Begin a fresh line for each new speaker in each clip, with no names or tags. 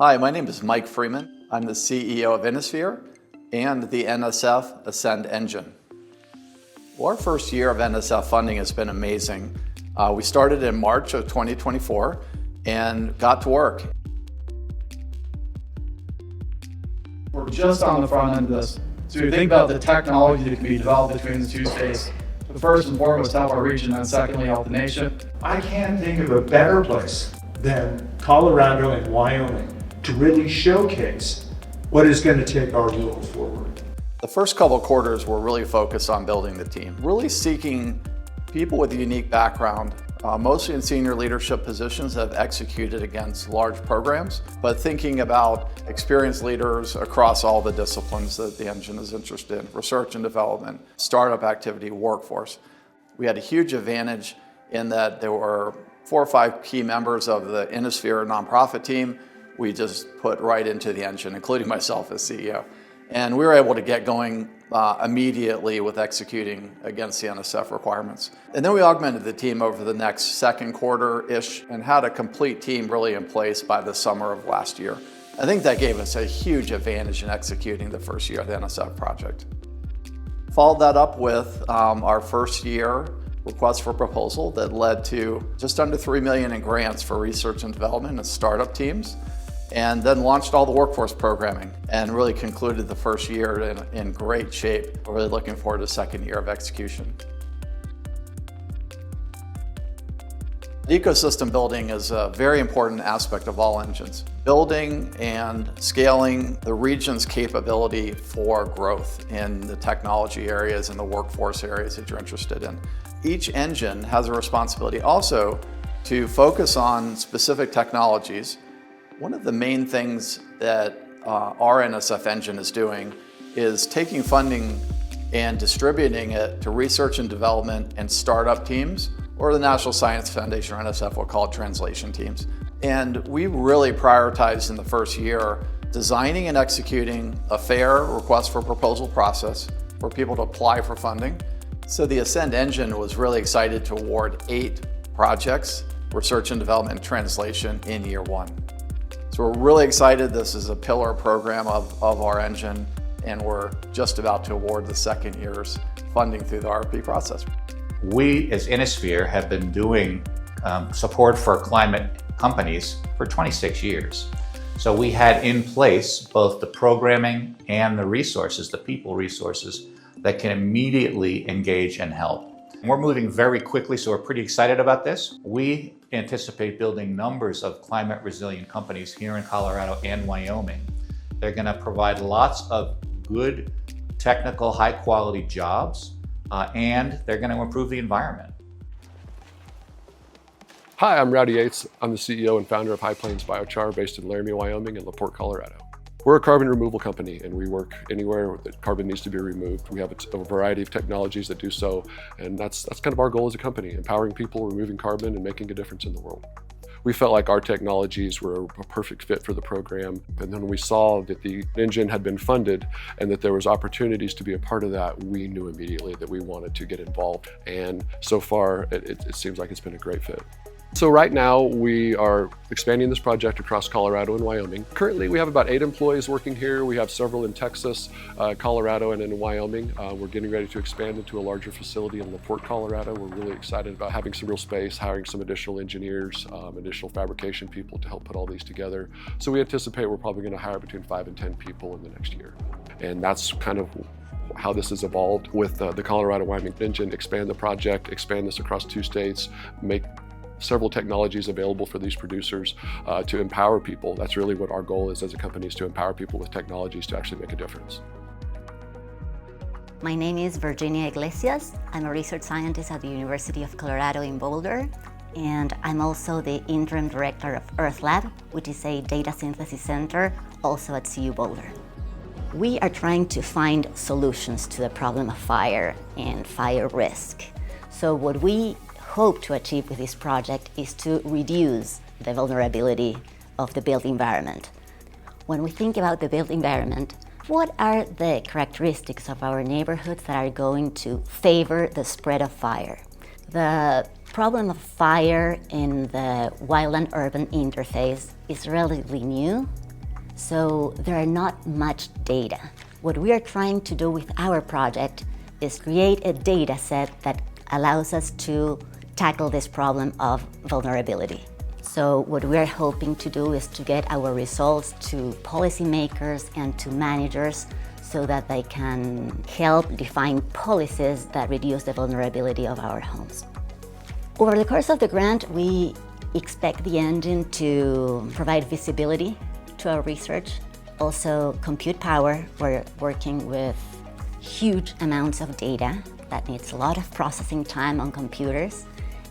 Hi, my name is Mike Freeman. I'm the CEO of NSF and the NSF Ascend Engine. Well, our first year of NSF funding has been amazing. We started in March of 2024 and got to work.
We're just on the front end of this. So you think about the technology that can be developed between the two states. The first and foremost, help our region, and secondly, help the nation.
I can't think of a better place than Colorado and Wyoming to really showcase what is going to take our world forward.
The first couple of quarters were really focused on building the team, really seeking people with a unique background, mostly in senior leadership positions that have executed against large programs, but thinking about experienced leaders across all the disciplines that the engine is interested in: research and development, startup activity, workforce. We had a huge advantage in that there were 4 or 5 key members of the NSF nonprofit team we just put right into the engine, including myself as CEO. And we were able to get going immediately with executing against the NSF requirements. And then we augmented the team over the next second quarter-ish and had a complete team really in place by the summer of last year. I think that gave us a huge advantage in executing the first year of the NSF project. Followed that up with our first year request for proposal that led to just under $3 million in grants for research and development and startup teams, and then launched all the workforce programming and really concluded the first year in great shape. We're really looking forward to the second year of execution. Ecosystem building is a very important aspect of all engines. Building and scaling the region's capability for growth in the technology areas and the workforce areas that you're interested in. Each engine has a responsibility also to focus on specific technologies. One of the main things that our NSF engine is doing is taking funding and distributing it to research and development and startup teams, or the National Science Foundation, or NSF will call it translation teams. And we really prioritized in the first year designing and executing a fair request for proposal process for people to apply for funding. So the Ascend engine was really excited to award 8 projects, research and development and translation, in year 1. So we're really excited. This is a pillar program of our engine, and we're just about to award the second year's funding through the RFP process.
We as NSF have been doing support for climate companies for 26 years. So we had in place both the programming and the resources, the people resources, that can immediately engage and help. We're moving very quickly, so we're pretty excited about this. We anticipate building numbers of climate resilient companies here in Colorado and Wyoming. They're going to provide lots of good, technical, high quality jobs, and they're going to improve the environment.
Hi, I'm Rowdy Yates. I'm the CEO and founder of High Plains Biochar based in Laramie, Wyoming and LaPorte, Colorado. We're a carbon removal company, and we work anywhere that carbon needs to be removed. We have a variety of technologies that do so, and that's kind of our goal as a company: empowering people, removing carbon, and making a difference in the world. We felt like our technologies were a perfect fit for the program, and then when we saw that the engine had been funded and that there was opportunities to be a part of that, we knew immediately that we wanted to get involved, and so far it seems like it's been a great fit. So right now we are expanding this project across Colorado and Wyoming. Currently we have about 8 employees working here. We have several in Texas, Colorado, and in Wyoming. We're getting ready to expand into a larger facility in LaPorte, Colorado. We're really excited about having some real space, hiring some additional engineers, additional fabrication people to help put all these together. So we anticipate we're probably going to hire between 5 and 10 people in the next year. And that's kind of how this has evolved with the Colorado-Wyoming engine: expand the project, expand this across 2 states, make several technologies available for these producers to empower people. That's really what our goal is as a company, is to empower people with technologies to actually make a difference.
My name is Virginia Iglesias. I'm a research scientist at the University of Colorado in Boulder, and I'm also the interim director of Earth Lab, which is a data synthesis center also at CU Boulder. We are trying to find solutions to the problem of fire and fire risk. So what we hope to achieve with this project is to reduce the vulnerability of the built environment. When we think about the built environment, what are the characteristics of our neighborhoods that are going to favor the spread of fire? The problem of fire in the wildland-urban interface is relatively new. So there are not much data. What we are trying to do with our project is create a data set that allows us to tackle this problem of vulnerability. So what we're hoping to do is to get our results to policymakers and to managers so that they can help define policies that reduce the vulnerability of our homes. Over the course of the grant, we expect the engine to provide visibility to our research, also compute power. We're working with huge amounts of data that needs a lot of processing time on computers,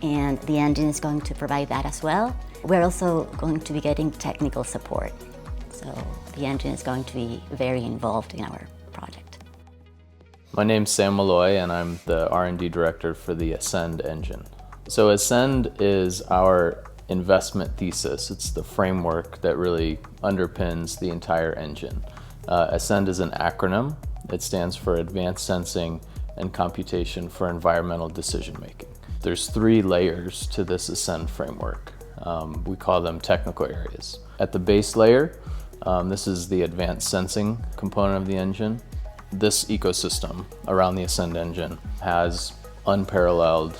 and the engine is going to provide that as well. We're also going to be getting technical support, so the engine is going to be very involved in our project.
My name's Sam Malloy, and I'm the R&D director for the Ascend engine. So Ascend is our investment thesis. It's the framework that really underpins the entire engine. Ascend is an acronym. It stands for Advanced Sensing and Computation for Environmental Decision Making. There's 3 layers to this Ascend framework. We call them technical areas. At the base layer, this is the advanced sensing component of the engine. This ecosystem around the Ascend engine has unparalleled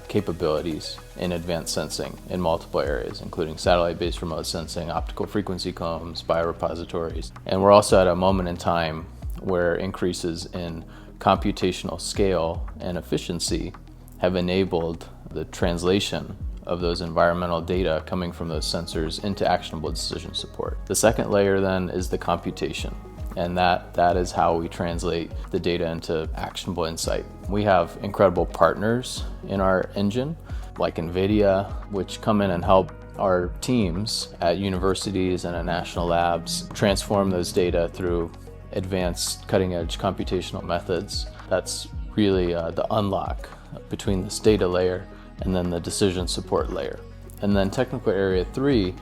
capabilities in advanced sensing in multiple areas, including satellite-based remote sensing, optical frequency combs, biorepositories. And we're also at a moment in time where increases in computational scale and efficiency have enabled the translation of those environmental data coming from those sensors into actionable decision support. The second layer then is the computation, and that is how we translate the data into actionable insight. We have incredible partners in our engine, like NVIDIA, which come in and help our teams at universities and at national labs transform those data through advanced cutting-edge computational methods. That's really the unlock between this data layer and then the decision support layer. And then technical area 3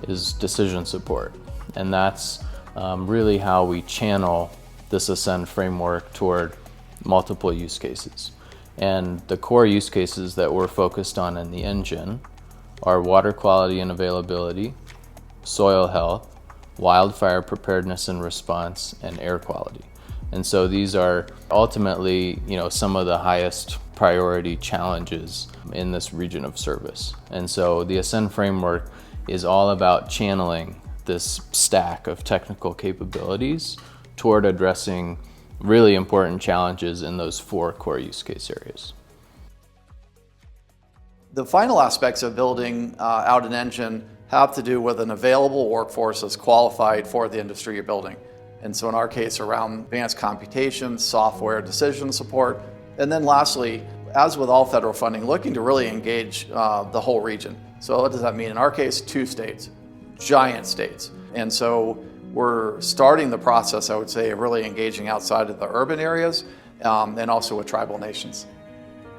is decision support. And that's really how we channel this Ascend framework toward multiple use cases. And the core use cases that we're focused on in the engine are water quality and availability, soil health, wildfire preparedness and response, and air quality. And so these are ultimately, some of the highest priority challenges in this region of service. And so the Ascend framework is all about channeling this stack of technical capabilities toward addressing really important challenges in those 4 core use case areas.
The final aspects of building out an engine have to do with an available workforce that's qualified for the industry you're building. And so in our case, around advanced computation, software, decision support, and then lastly, as with all federal funding, looking to really engage the whole region. So what does that mean? In our case, 2 states, giant states. And so we're starting the process, I would say, of really engaging outside of the urban areas and also with tribal nations.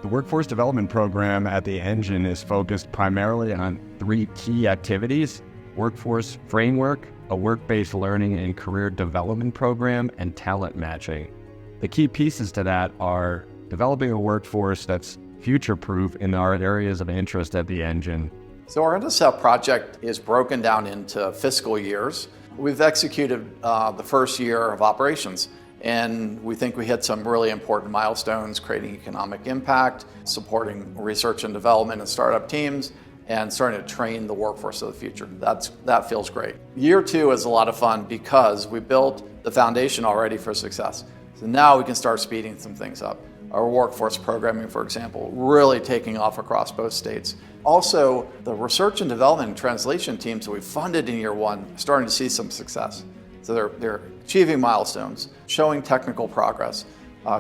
The Workforce Development Program at the Engine is focused primarily on 3 key activities: workforce framework, a work-based learning and career development program, and talent matching. The key pieces to that are developing a workforce that's future-proof in our areas of interest at the Engine.
So our NSF project is broken down into fiscal years. We've executed the first year of operations, and we think we hit some really important milestones, creating economic impact, supporting research and development and startup teams, and starting to train the workforce of the future. That feels great. Year 2 is a lot of fun because we built the foundation already for success. So now we can start speeding some things up. Our workforce programming, for example, really taking off across both states. Also, the research and development and translation teams that we funded in year 1 are starting to see some success. So they're achieving milestones, showing technical progress.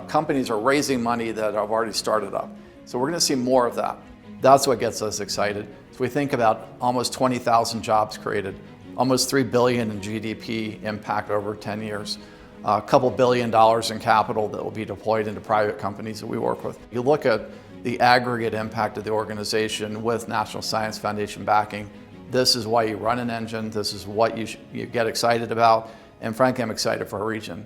Companies are raising money that have already started up. So we're going to see more of that. That's what gets us excited. So we think about almost 20,000 jobs created, almost $3 billion in GDP impact over 10 years, a couple $1 billion in capital that will be deployed into private companies that we work with. You look at the aggregate impact of the organization with National Science Foundation backing. This is why you run an engine. This is what you get excited about. And frankly, I'm excited for our region.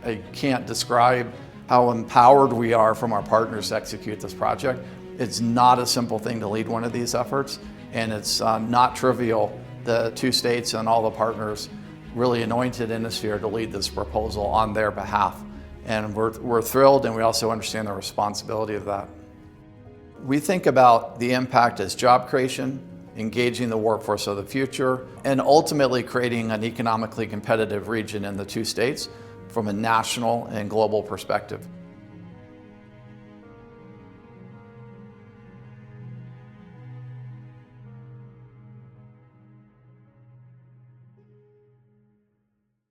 I can't describe how empowered we are from our partners to execute this project. It's not a simple thing to lead one of these efforts, and it's not trivial. The two states and all the partners really anointed NSF to lead this proposal on their behalf. And we're thrilled, and we also understand the responsibility of that. We think about the impact as job creation, engaging the workforce of the future, and ultimately creating an economically competitive region in the two states from a national and global perspective.